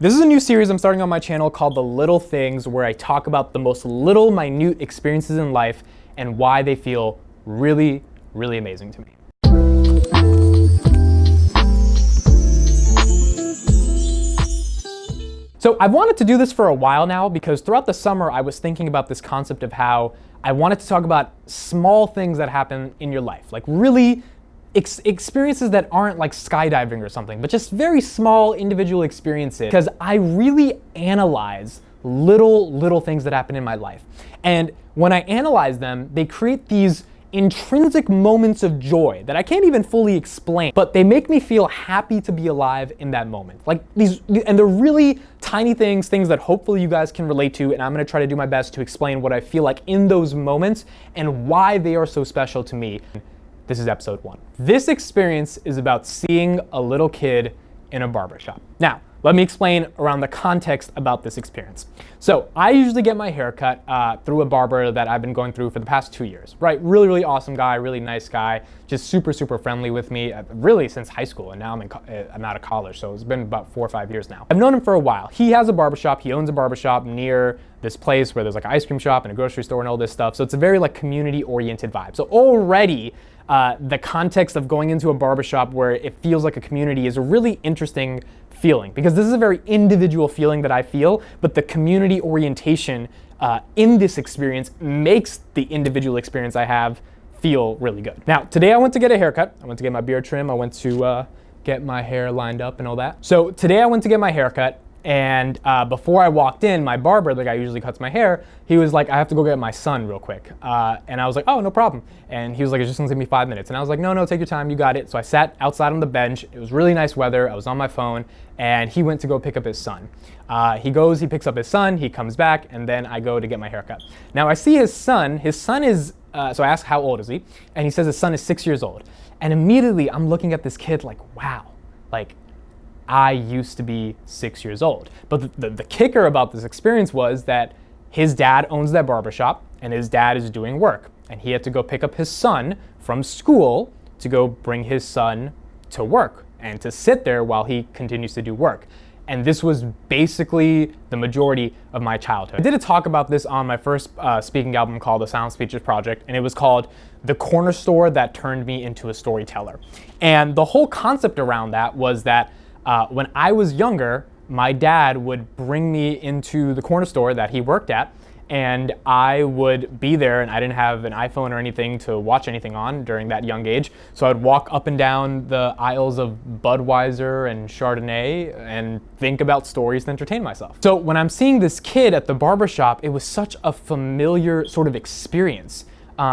This is a new series I'm starting on my channel called The Little Things, where I talk about the most little minute experiences in life and why they feel really, really amazing to me. So I've wanted to do this for a while now because throughout the summer I was thinking about this concept of how I wanted to talk about small things that happen in your life, like really experiences that aren't like skydiving or something, but just very small individual experiences, because I really analyze little things that happen in my life. And when I analyze them, they create these intrinsic moments of joy that I can't even fully explain, but they make me feel happy to be alive in that moment. Like these, and they're really tiny things that hopefully you guys can relate to, and I'm gonna try to do my best to explain what I feel like in those moments and why they are so special to me. This is episode 1. This experience is about seeing a little kid in a barbershop. Now, let me explain around the context about this experience. So I usually get my hair cut through a barber that I've been going through for the past 2 years, right? Really, really awesome guy, really nice guy, just super friendly with me, really since high school, and now I'm out of college, so it's been about 4 or 5 years now. I've known him for a while. He has a barbershop, he owns a barbershop near this place where there's like an ice cream shop and a grocery store and all this stuff, so it's a very like community-oriented vibe. So already, the context of going into a barbershop where it feels like a community is a really interesting feeling, because this is a very individual feeling that I feel, but the community orientation in this experience makes the individual experience I have feel really good. Now, today I went to get a haircut. I went to get my beard trim. I went to get my hair lined up and all that. So today I went to get my haircut, and before I walked in, my barber, the guy who usually cuts my hair, he was like, I have to go get my son real quick. And I was like, oh, no problem. And he was like, it's just gonna take me 5 minutes. And I was like, no, take your time, you got it. So I sat outside on the bench. It was really nice weather. I was on my phone, and he went to go pick up his son. He picks up his son, he comes back, and then I go to get my haircut. Now I see his son is, so I ask how old is he? And he says his son is 6 years old. And immediately I'm looking at this kid like, wow, like, I used to be 6 years old. But the kicker about this experience was that his dad owns that barbershop, and his dad is doing work. And he had to go pick up his son from school to go bring his son to work and to sit there while he continues to do work. And this was basically the majority of my childhood. I did a talk about this on my first speaking album called The Silent Speeches Project, and it was called The Corner Store That Turned Me Into a Storyteller. And the whole concept around that was that when I was younger, my dad would bring me into the corner store that he worked at, and I would be there, and I didn't have an iPhone or anything to watch anything on during that young age. So I'd walk up and down the aisles of Budweiser and Chardonnay and think about stories to entertain myself. So when I'm seeing this kid at the barbershop, it was such a familiar sort of experience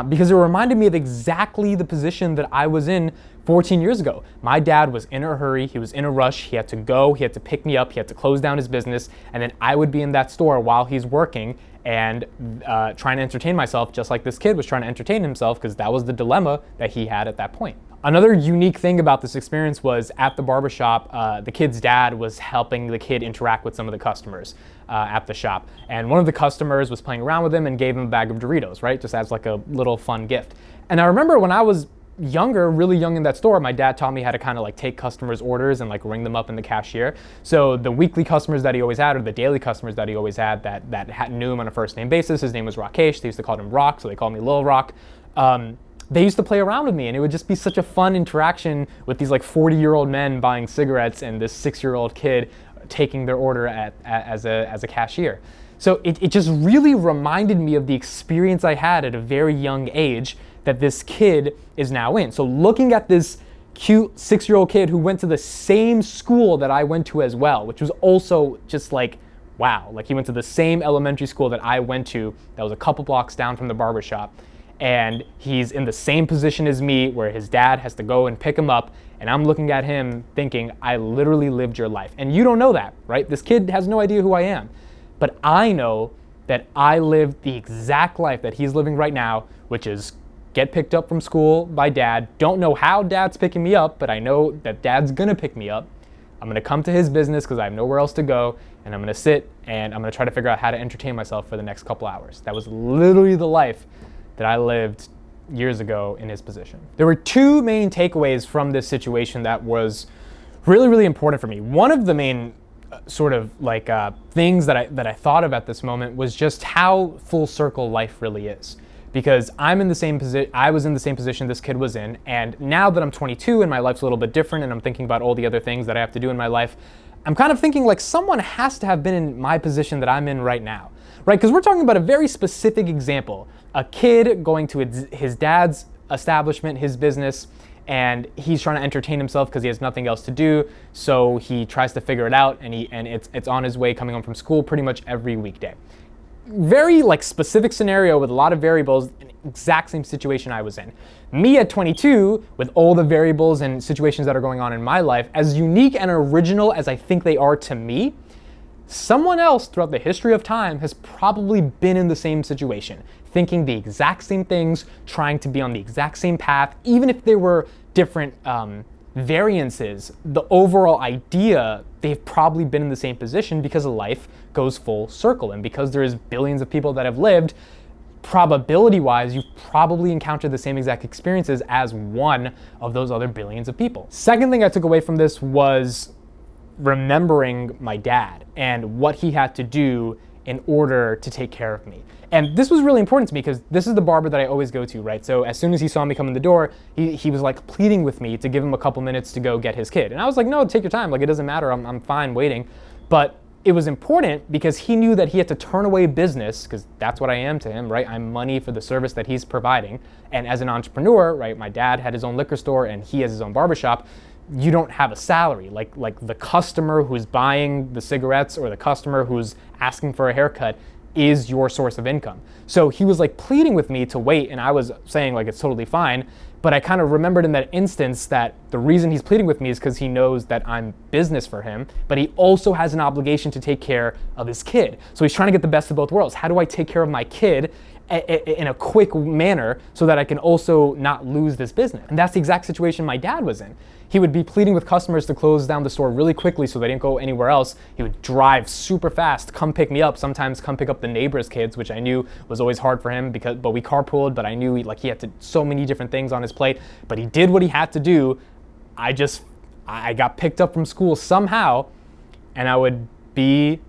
because it reminded me of exactly the position that I was in 14 years ago. My dad was in a hurry, he was in a rush, he had to go, he had to pick me up, he had to close down his business, and then I would be in that store while he's working and trying to entertain myself, just like this kid was trying to entertain himself, because that was the dilemma that he had at that point. Another unique thing about this experience was at the barbershop, the kid's dad was helping the kid interact with some of the customers at the shop. And one of the customers was playing around with him and gave him a bag of Doritos, right? Just as like a little fun gift. And I remember when I was younger, really young in that store, my dad taught me how to kind of like take customers' orders and like ring them up in the cashier. So the weekly customers that he always had, or the daily customers that he always had that knew him on a first name basis, his name was Rakesh. They used to call him Rock, so they called me Lil Rock. They used to play around with me, and it would just be such a fun interaction with these like 40-year-old men buying cigarettes and this 6-year-old kid taking their order as a cashier. So it just really reminded me of the experience I had at a very young age that this kid is now in. So looking at this cute 6-year-old kid who went to the same school that I went to as well, which was also just like, wow, like he went to the same elementary school that I went to that was a couple blocks down from the barbershop, and he's in the same position as me where his dad has to go and pick him up, and I'm looking at him thinking, I literally lived your life. And you don't know that, right? This kid has no idea who I am. But I know that I lived the exact life that he's living right now, which is get picked up from school by dad. Don't know how dad's picking me up, but I know that dad's gonna pick me up. I'm gonna come to his business because I have nowhere else to go, and I'm gonna sit and I'm gonna try to figure out how to entertain myself for the next couple hours. That was literally the life that I lived years ago in his position. There were 2 main takeaways from this situation that was really, really important for me. One of the main sort of like things that I thought of at this moment was just how full circle life really is. Because I'm in the same position, I was in the same position this kid was in, and now that I'm 22 and my life's a little bit different and I'm thinking about all the other things that I have to do in my life, I'm kind of thinking like someone has to have been in my position that I'm in right now, right? Because we're talking about a very specific example, a kid going to his dad's establishment, his business, and he's trying to entertain himself because he has nothing else to do, so he tries to figure it out, and it's on his way coming home from school pretty much every weekday. Very like specific scenario with a lot of variables, an exact same situation I was in. Me at 22, with all the variables and situations that are going on in my life, as unique and original as I think they are to me, someone else throughout the history of time has probably been in the same situation, thinking the exact same things, trying to be on the exact same path, even if there were different variances, the overall idea, they've probably been in the same position because life goes full circle. And because there's billions of people that have lived, probability-wise, you've probably encountered the same exact experiences as one of those other billions of people. Second thing I took away from this was remembering my dad and what he had to do in order to take care of me. And this was really important to me because this is the barber that I always go to, right? So as soon as he saw me come in the door, he was like pleading with me to give him a couple minutes to go get his kid. And I was like, no, take your time. Like, it doesn't matter. I'm fine waiting. But it was important because he knew that he had to turn away business, because that's what I am to him, right? I'm money for the service that he's providing. And as an entrepreneur, right, my dad had his own liquor store and he has his own barbershop. You don't have a salary. Like the customer who's buying the cigarettes or the customer who's asking for a haircut is your source of income. So he was like pleading with me to wait, and I was saying like it's totally fine. But I kind of remembered in that instance that the reason he's pleading with me is because he knows that I'm business for him, but he also has an obligation to take care of his kid. So he's trying to get the best of both worlds. How do I take care of my kid in a quick manner so that I can also not lose this business? And that's the exact situation my dad was in. He would be pleading with customers to close down the store really quickly so they didn't go anywhere else. He would drive super fast, come pick me up, sometimes come pick up the neighbor's kids, which I knew was always hard for him but we carpooled, but I knew he had so many different things on his plate, but he did what he had to do. I got picked up from school somehow, and I would be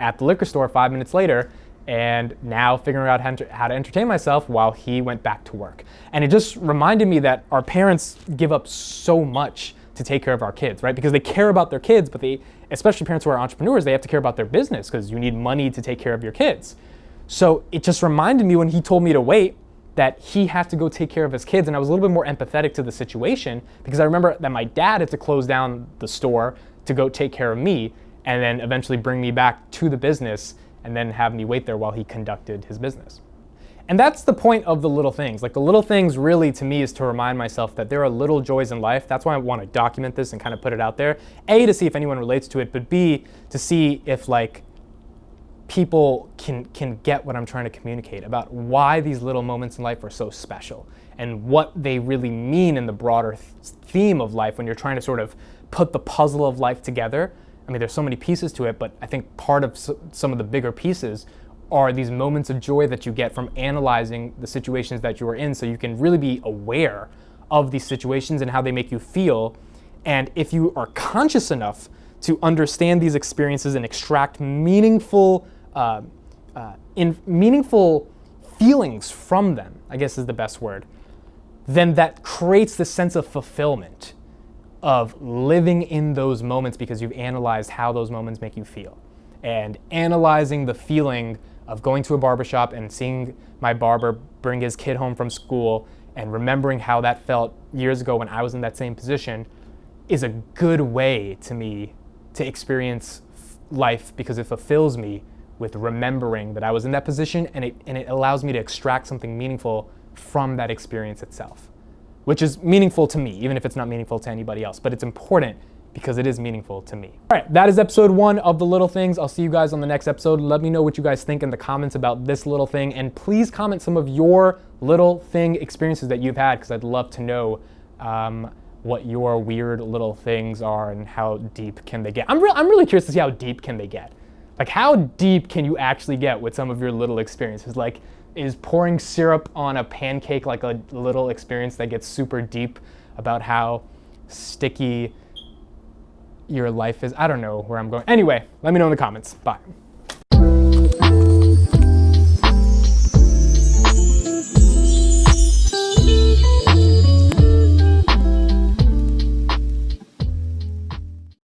at the liquor store 5 minutes later, and now figuring out how to entertain myself while he went back to work. And it just reminded me that our parents give up so much to take care of our kids, right? Because they care about their kids, but especially parents who are entrepreneurs, they have to care about their business because you need money to take care of your kids. So it just reminded me when he told me to wait that he had to go take care of his kids, and I was a little bit more empathetic to the situation because I remember that my dad had to close down the store to go take care of me and then eventually bring me back to the business and then have me wait there while he conducted his business. And that's the point of the little things. Like, the little things really to me is to remind myself that there are little joys in life. That's why I want to document this and kind of put it out there. A, to see if anyone relates to it, but B, to see if like people can get what I'm trying to communicate about why these little moments in life are so special and what they really mean in the broader theme of life when you're trying to sort of put the puzzle of life together. I mean, there's so many pieces to it, but I think part of some of the bigger pieces are these moments of joy that you get from analyzing the situations that you are in, so you can really be aware of these situations and how they make you feel. And if you are conscious enough to understand these experiences and extract meaningful feelings from them, I guess is the best word, then that creates this sense of fulfillment of living in those moments because you've analyzed how those moments make you feel. And analyzing the feeling of going to a barbershop and seeing my barber bring his kid home from school and remembering how that felt years ago when I was in that same position is a good way to me to experience life because it fulfills me with remembering that I was in that position, and it allows me to extract something meaningful from that experience itself, which is meaningful to me, even if it's not meaningful to anybody else, but it's important because it is meaningful to me. All right, that is episode 1 of The Little Things. I'll see you guys on the next episode. Let me know what you guys think in the comments about this little thing, and please comment some of your little thing experiences that you've had, because I'd love to know what your weird little things are and how deep can they get. I'm really curious to see how deep can they get. Like, how deep can you actually get with some of your little experiences? Like, is pouring syrup on a pancake like a little experience that gets super deep about how sticky your life is. I don't know where I'm going. Anyway, let me know in the comments. Bye.